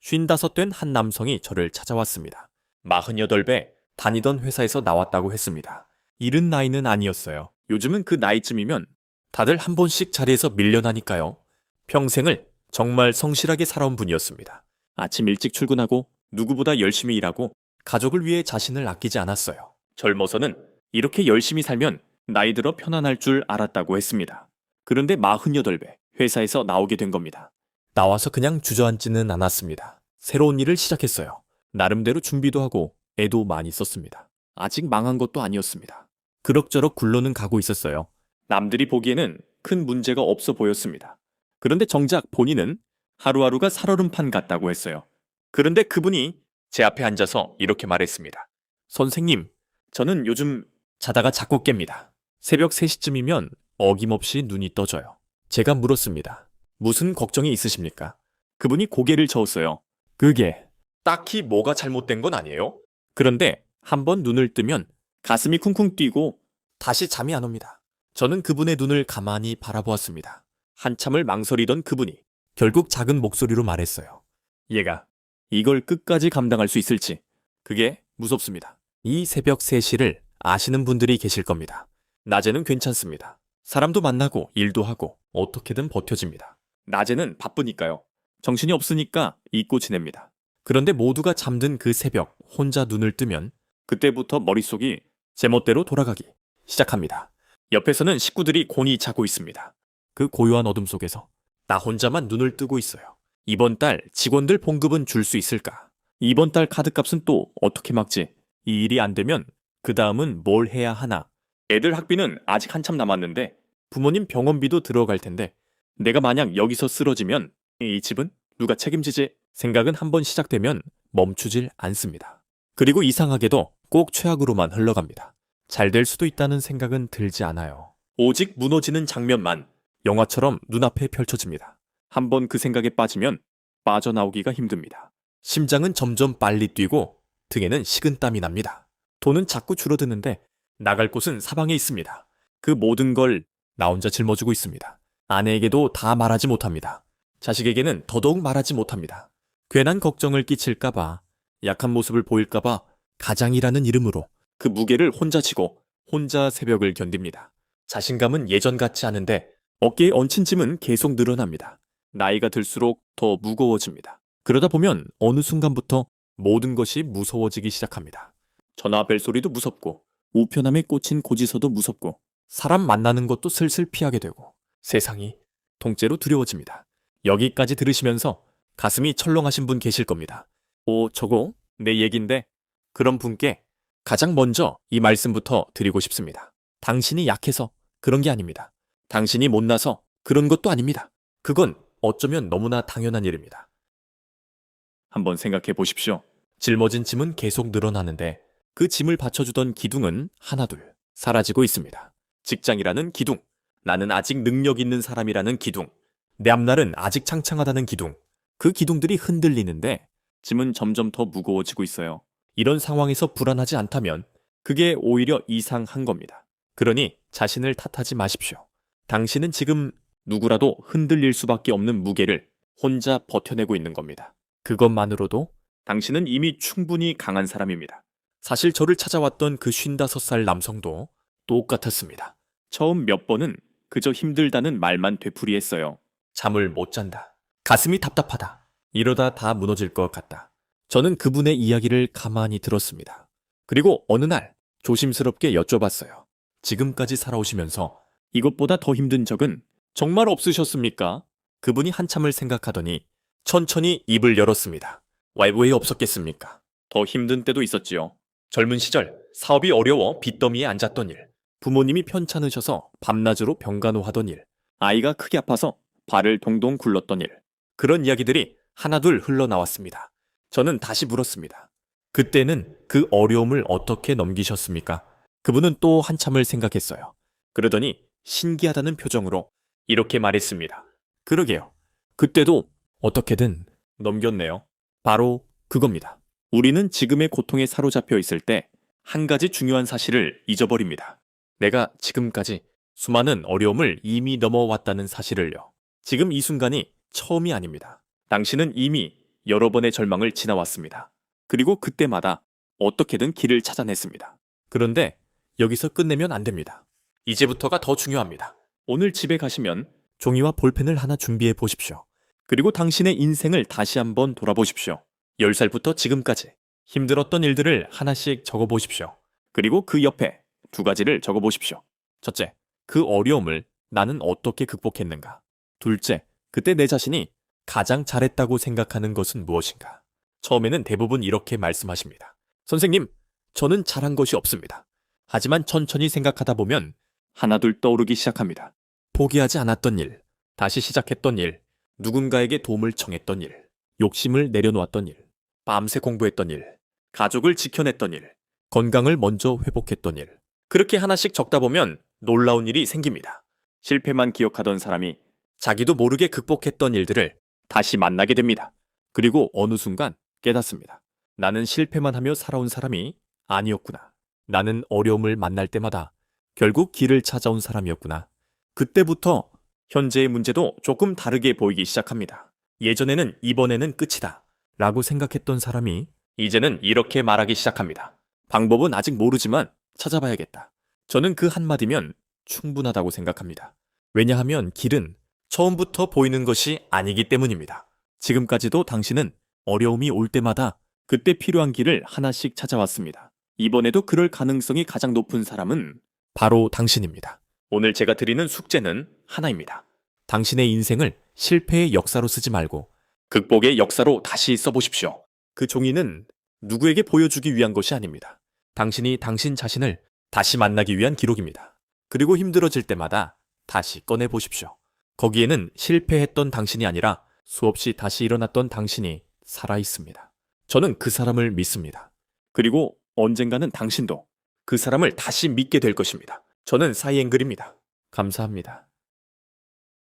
55 된 한 남성이 저를 찾아왔습니다. 48배 다니던 회사에서 나왔다고 했습니다. 이른 나이는 아니었어요. 요즘은 그 나이쯤이면 다들 한 번씩 자리에서 밀려나니까요. 평생을 정말 성실하게 살아온 분이었습니다. 아침 일찍 출근하고 누구보다 열심히 일하고 가족을 위해 자신을 아끼지 않았어요. 젊어서는 이렇게 열심히 살면 나이 들어 편안할 줄 알았다고 했습니다. 그런데 48배 회사에서 나오게 된 겁니다. 나와서 그냥 주저앉지는 않았습니다. 새로운 일을 시작했어요. 나름대로 준비도 하고 애도 많이 썼습니다. 아직 망한 것도 아니었습니다. 그럭저럭 굴러는 가고 있었어요. 남들이 보기에는 큰 문제가 없어 보였습니다. 그런데 정작 본인은 하루하루가 살얼음판 같다고 했어요. 그런데 그분이 제 앞에 앉아서 이렇게 말했습니다. 선생님, 저는 요즘 자다가 자꾸 깹니다. 새벽 3시쯤이면 어김없이 눈이 떠져요. 제가 물었습니다. 무슨 걱정이 있으십니까? 그분이 고개를 저었어요. 그게 딱히 뭐가 잘못된 건 아니에요. 그런데 한번 눈을 뜨면 가슴이 쿵쿵 뛰고 다시 잠이 안 옵니다. 저는 그분의 눈을 가만히 바라보았습니다. 한참을 망설이던 그분이 결국 작은 목소리로 말했어요. 얘가 이걸 끝까지 감당할 수 있을지 그게 무섭습니다. 이 새벽 3시를 아시는 분들이 계실 겁니다. 낮에는 괜찮습니다. 사람도 만나고 일도 하고 어떻게든 버텨집니다. 낮에는 바쁘니까요. 정신이 없으니까 잊고 지냅니다. 그런데 모두가 잠든 그 새벽 혼자 눈을 뜨면 그때부터 머릿속이 제멋대로 돌아가기 시작합니다. 옆에서는 식구들이 곤히 자고 있습니다. 그 고요한 어둠 속에서 나 혼자만 눈을 뜨고 있어요. 이번 달 직원들 봉급은 줄 수 있을까? 이번 달 카드값은 또 어떻게 막지? 이 일이 안 되면 그 다음은 뭘 해야 하나? 애들 학비는 아직 한참 남았는데 부모님 병원비도 들어갈 텐데 내가 만약 여기서 쓰러지면 이 집은 누가 책임지지? 생각은 한번 시작되면 멈추질 않습니다. 그리고 이상하게도 꼭 최악으로만 흘러갑니다. 잘 될 수도 있다는 생각은 들지 않아요. 오직 무너지는 장면만 영화처럼 눈앞에 펼쳐집니다. 한번 그 생각에 빠지면 빠져나오기가 힘듭니다. 심장은 점점 빨리 뛰고 등에는 식은땀이 납니다. 돈은 자꾸 줄어드는데 나갈 곳은 사방에 있습니다. 그 모든 걸 나 혼자 짊어지고 있습니다. 아내에게도 다 말하지 못합니다. 자식에게는 더더욱 말하지 못합니다. 괜한 걱정을 끼칠까봐, 약한 모습을 보일까봐 가장이라는 이름으로 그 무게를 혼자 지고 혼자 새벽을 견딥니다. 자신감은 예전 같지 않은데 어깨에 얹힌 짐은 계속 늘어납니다. 나이가 들수록 더 무거워집니다. 그러다 보면 어느 순간부터 모든 것이 무서워지기 시작합니다. 전화 벨소리도 무섭고 우편함에 꽂힌 고지서도 무섭고 사람 만나는 것도 슬슬 피하게 되고 세상이 통째로 두려워집니다. 여기까지 들으시면서 가슴이 철렁하신 분 계실 겁니다. 저거 내 얘긴데 그런 분께 가장 먼저 이 말씀부터 드리고 싶습니다. 당신이 약해서 그런 게 아닙니다. 당신이 못나서 그런 것도 아닙니다. 그건 어쩌면 너무나 당연한 일입니다. 한번 생각해 보십시오. 짊어진 짐은 계속 늘어나는데 그 짐을 받쳐주던 기둥은 하나둘 사라지고 있습니다. 직장이라는 기둥, 나는 아직 능력 있는 사람이라는 기둥, 내 앞날은 아직 창창하다는 기둥, 그 기둥들이 흔들리는데 짐은 점점 더 무거워지고 있어요. 이런 상황에서 불안하지 않다면 그게 오히려 이상한 겁니다. 그러니 자신을 탓하지 마십시오. 당신은 지금 누구라도 흔들릴 수밖에 없는 무게를 혼자 버텨내고 있는 겁니다. 그것만으로도 당신은 이미 충분히 강한 사람입니다. 사실 저를 찾아왔던 그 55살 남성도 똑같았습니다. 처음 몇 번은 그저 힘들다는 말만 되풀이했어요. 잠을 못 잔다. 가슴이 답답하다. 이러다 다 무너질 것 같다. 저는 그분의 이야기를 가만히 들었습니다. 그리고 어느 날 조심스럽게 여쭤봤어요. 지금까지 살아오시면서 이것보다 더 힘든 적은 정말 없으셨습니까? 그분이 한참을 생각하더니 천천히 입을 열었습니다. 왜 없었겠습니까? 더 힘든 때도 있었지요. 젊은 시절 사업이 어려워 빚더미에 앉았던 일, 부모님이 편찮으셔서 밤낮으로 병간호하던 일, 아이가 크게 아파서 발을 동동 굴렀던 일, 그런 이야기들이 하나둘 흘러나왔습니다. 저는 다시 물었습니다. 그때는 그 어려움을 어떻게 넘기셨습니까? 그분은 또 한참을 생각했어요. 그러더니 신기하다는 표정으로 이렇게 말했습니다. 그러게요. 그때도 어떻게든 넘겼네요. 바로 그겁니다. 우리는 지금의 고통에 사로잡혀 있을 때 한 가지 중요한 사실을 잊어버립니다. 내가 지금까지 수많은 어려움을 이미 넘어왔다는 사실을요. 지금 이 순간이 처음이 아닙니다. 당신은 이미 여러 번의 절망을 지나왔습니다. 그리고 그때마다 어떻게든 길을 찾아냈습니다. 그런데 여기서 끝내면 안 됩니다. 이제부터가 더 중요합니다. 오늘 집에 가시면 종이와 볼펜을 하나 준비해 보십시오. 그리고 당신의 인생을 다시 한번 돌아보십시오. 10살부터 지금까지 힘들었던 일들을 하나씩 적어보십시오. 그리고 그 옆에 2가지를 적어보십시오. 첫째, 그 어려움을 나는 어떻게 극복했는가? 둘째, 그때 내 자신이 가장 잘했다고 생각하는 것은 무엇인가? 처음에는 대부분 이렇게 말씀하십니다. 선생님, 저는 잘한 것이 없습니다. 하지만 천천히 생각하다 보면 하나둘 떠오르기 시작합니다. 포기하지 않았던 일, 다시 시작했던 일, 누군가에게 도움을 청했던 일, 욕심을 내려놓았던 일, 밤새 공부했던 일, 가족을 지켜냈던 일, 건강을 먼저 회복했던 일. 그렇게 하나씩 적다 보면 놀라운 일이 생깁니다. 실패만 기억하던 사람이 자기도 모르게 극복했던 일들을 다시 만나게 됩니다. 그리고 어느 순간 깨닫습니다. 나는 실패만 하며 살아온 사람이 아니었구나. 나는 어려움을 만날 때마다 결국 길을 찾아온 사람이었구나. 그때부터 현재의 문제도 조금 다르게 보이기 시작합니다. 예전에는 이번에는 끝이다 라고 생각했던 사람이 이제는 이렇게 말하기 시작합니다. 방법은 아직 모르지만 찾아봐야겠다. 저는 그 한마디면 충분하다고 생각합니다. 왜냐하면 길은 처음부터 보이는 것이 아니기 때문입니다. 지금까지도 당신은 어려움이 올 때마다 그때 필요한 길을 하나씩 찾아왔습니다. 이번에도 그럴 가능성이 가장 높은 사람은 바로 당신입니다. 오늘 제가 드리는 숙제는 하나입니다. 당신의 인생을 실패의 역사로 쓰지 말고 극복의 역사로 다시 써보십시오. 그 종이는 누구에게 보여주기 위한 것이 아닙니다. 당신이 당신 자신을 다시 만나기 위한 기록입니다. 그리고 힘들어질 때마다 다시 꺼내보십시오. 거기에는 실패했던 당신이 아니라 수없이 다시 일어났던 당신이 살아있습니다. 저는 그 사람을 믿습니다. 그리고 언젠가는 당신도 그 사람을 다시 믿게 될 것입니다. 저는 사이앵글입니다. 감사합니다.